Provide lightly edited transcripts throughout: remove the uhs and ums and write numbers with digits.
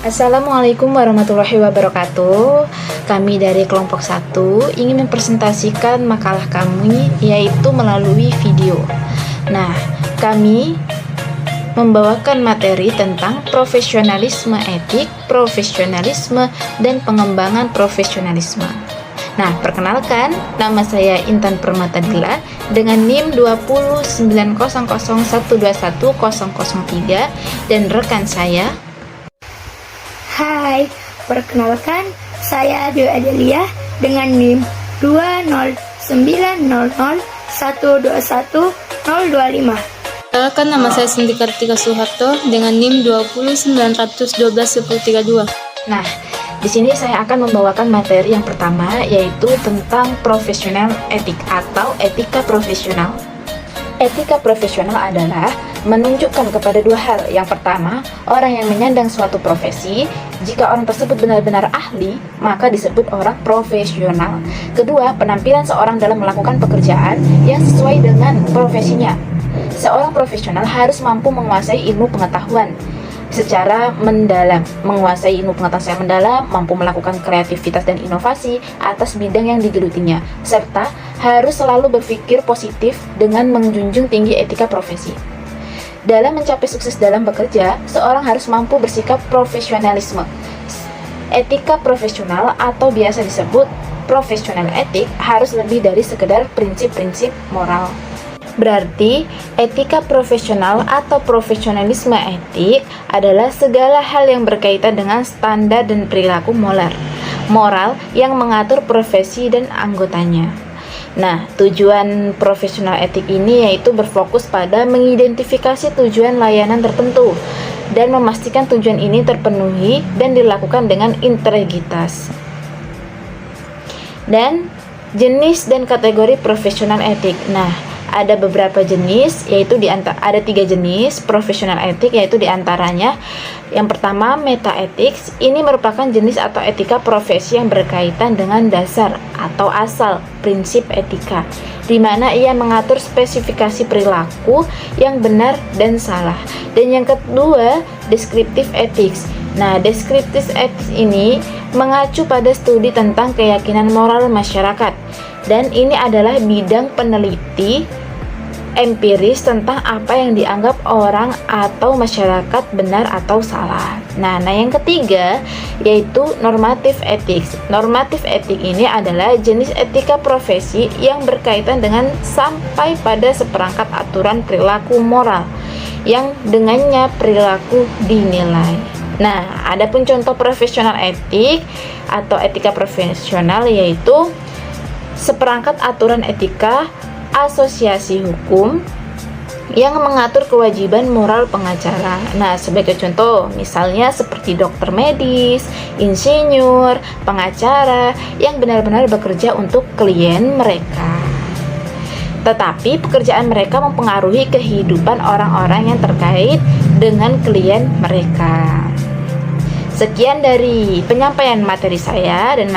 Assalamualaikum warahmatullahi wabarakatuh. Kami dari kelompok 1 ingin mempresentasikan makalah kami, yaitu melalui video. Nah, kami membawakan materi tentang profesionalisme etik, profesionalisme, dan pengembangan profesionalisme. Nah, perkenalkan, nama saya Intan Permatadila dengan NIM 20900121003 dan rekan saya. Hai, perkenalkan saya Dewi Adelia dengan NIM 20900121025. Perkenalkan, nama saya Cindy Kartika Suharto dengan NIM 209121032. Nah, di sini saya akan membawakan materi yang pertama, yaitu tentang profesional etik atau etika profesional. Etika profesional adalah menunjukkan kepada dua hal. Yang pertama, orang yang menyandang suatu profesi, jika orang tersebut benar-benar ahli, maka disebut orang profesional. Kedua, penampilan seorang dalam melakukan pekerjaan yang sesuai dengan profesinya. Seorang profesional harus mampu menguasai ilmu pengetahuan secara mendalam, mampu melakukan kreativitas dan inovasi atas bidang yang digelutinya, serta harus selalu berpikir positif dengan menjunjung tinggi etika profesi. Dalam mencapai sukses dalam bekerja, seorang harus mampu bersikap profesionalisme. Etika profesional atau biasa disebut profesional etik harus lebih dari sekedar prinsip-prinsip moral. Berarti, etika profesional atau profesionalisme etik adalah segala hal yang berkaitan dengan standar dan perilaku moral yang mengatur profesi dan anggotanya. Nah, tujuan profesional etik ini yaitu berfokus pada mengidentifikasi tujuan layanan tertentu dan memastikan tujuan ini terpenuhi dan dilakukan dengan integritas. Dan jenis dan kategori profesional etik. Nah, ada beberapa jenis, yaitu ada 3 jenis profesional etik, yaitu diantaranya yang pertama metaethics. Ini merupakan jenis atau etika profesi yang berkaitan dengan dasar atau asal prinsip etika, di mana ia mengatur spesifikasi perilaku yang benar dan salah. Dan yang kedua, descriptive ethics. Nah, descriptive ethics ini mengacu pada studi tentang keyakinan moral masyarakat, dan ini adalah bidang peneliti empiris tentang apa yang dianggap orang atau masyarakat benar atau salah. Nah, yang ketiga yaitu normative ethics. Normative ethics ini adalah jenis etika profesi yang berkaitan dengan sampai pada seperangkat aturan perilaku moral yang dengannya perilaku dinilai. Nah, adapun contoh profesional etik atau etika profesional yaitu seperangkat aturan etika asosiasi hukum yang mengatur kewajiban moral pengacara. Nah, sebagai contoh, misalnya seperti dokter medis, insinyur, pengacara yang benar-benar bekerja untuk klien mereka. Tetapi pekerjaan mereka mempengaruhi kehidupan orang-orang yang terkait dengan klien mereka. Sekian dari penyampaian materi saya, dan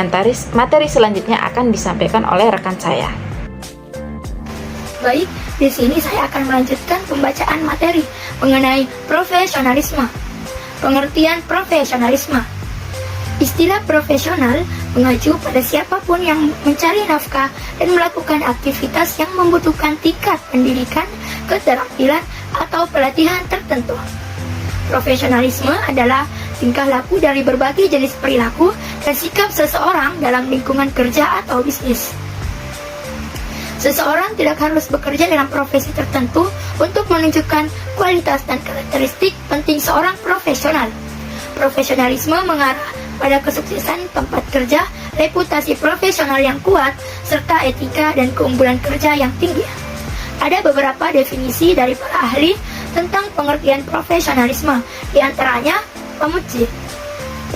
materi selanjutnya akan disampaikan oleh rekan saya. Baik, di sini saya akan melanjutkan pembacaan materi mengenai profesionalisme. Pengertian profesionalisme. Istilah profesional mengacu pada siapapun yang mencari nafkah dan melakukan aktivitas yang membutuhkan tingkat pendidikan, keterampilan, atau pelatihan tertentu. Profesionalisme adalah tingkah laku dari berbagai jenis perilaku dan sikap seseorang dalam lingkungan kerja atau bisnis. Seseorang tidak harus bekerja dalam profesi tertentu untuk menunjukkan kualitas dan karakteristik penting seorang profesional. Profesionalisme mengarah pada kesuksesan tempat kerja, reputasi profesional yang kuat, serta etika dan keunggulan kerja yang tinggi. Ada beberapa definisi dari para ahli tentang pengertian profesionalisme, di antaranya pemuji.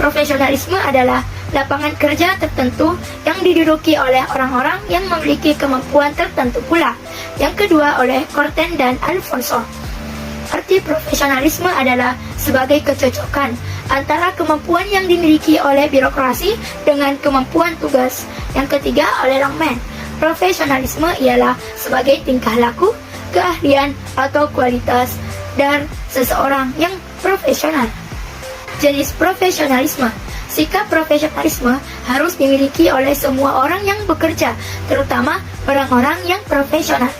Profesionalisme adalah lapangan kerja tertentu yang diduduki oleh orang-orang yang memiliki kemampuan tertentu pula. Yang kedua oleh Corten dan Alfonso. Arti profesionalisme adalah sebagai kecocokan antara kemampuan yang dimiliki oleh birokrasi dengan kemampuan tugas. Yang ketiga oleh Langman. Profesionalisme ialah sebagai tingkah laku, keahlian atau kualitas dari seseorang yang profesional. Jenis profesionalisme. Sikap profesionalisme harus dimiliki oleh semua orang yang bekerja, terutama orang-orang yang profesional.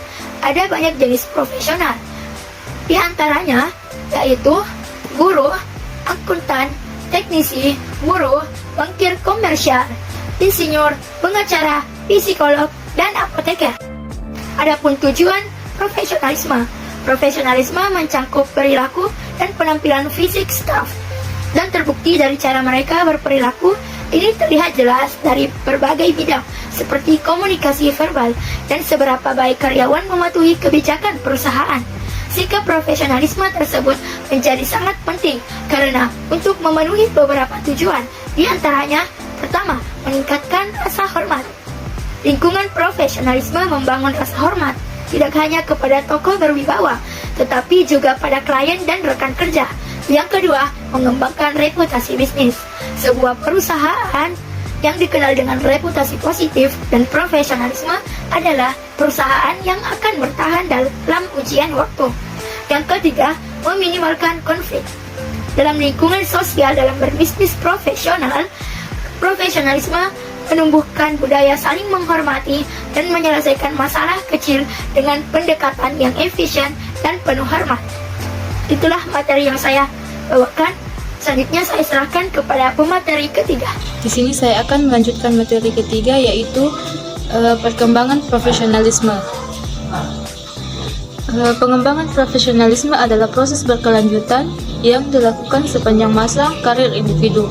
Ada banyak jenis profesional, di antaranya yaitu guru, akuntan, teknisi, buruh, bankir komersial, insinyur, pengacara, psikolog, dan apoteker. Adapun tujuan profesionalisme. Profesionalisme mencangkup perilaku dan penampilan fisik staf. Dan terbukti dari cara mereka berperilaku, ini terlihat jelas dari berbagai bidang seperti komunikasi verbal dan seberapa baik karyawan mematuhi kebijakan perusahaan. Sikap profesionalisme tersebut menjadi sangat penting karena untuk memenuhi beberapa tujuan, di antaranya pertama, meningkatkan rasa hormat. Lingkungan profesionalisme membangun rasa hormat tidak hanya kepada tokoh berwibawa, tetapi juga pada klien dan rekan kerja. Yang kedua, mengembangkan reputasi bisnis. Sebuah perusahaan yang dikenal dengan reputasi positif dan profesionalisme adalah perusahaan yang akan bertahan dalam ujian waktu. Yang ketiga, meminimalkan konflik. Dalam lingkungan sosial dalam berbisnis profesional, profesionalisme menumbuhkan budaya saling menghormati dan menyelesaikan masalah kecil dengan pendekatan yang efisien dan penuh hormat. Itulah materi yang saya bawakan. Selanjutnya saya serahkan kepada pemateri ketiga. Di sini saya akan melanjutkan materi ketiga, yaitu perkembangan profesionalisme. Pengembangan profesionalisme adalah proses berkelanjutan yang dilakukan sepanjang masa karir individu.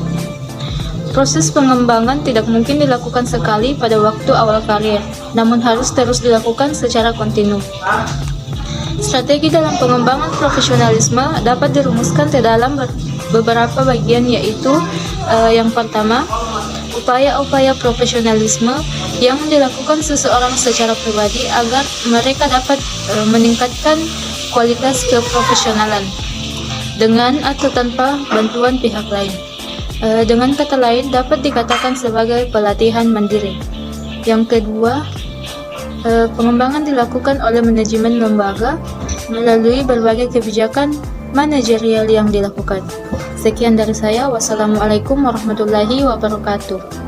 Proses pengembangan tidak mungkin dilakukan sekali pada waktu awal karir, namun harus terus dilakukan secara kontinu. Strategi dalam pengembangan profesionalisme dapat dirumuskan ke dalam beberapa bagian, yaitu yang pertama, upaya-upaya profesionalisme yang dilakukan seseorang secara pribadi agar mereka dapat meningkatkan kualitas keprofesionalan dengan atau tanpa bantuan pihak lain. Dengan kata lain, dapat dikatakan sebagai pelatihan mandiri. Yang kedua, pengembangan dilakukan oleh manajemen lembaga melalui berbagai kebijakan manajerial yang dilakukan. Sekian dari saya. Wassalamualaikum warahmatullahi wabarakatuh.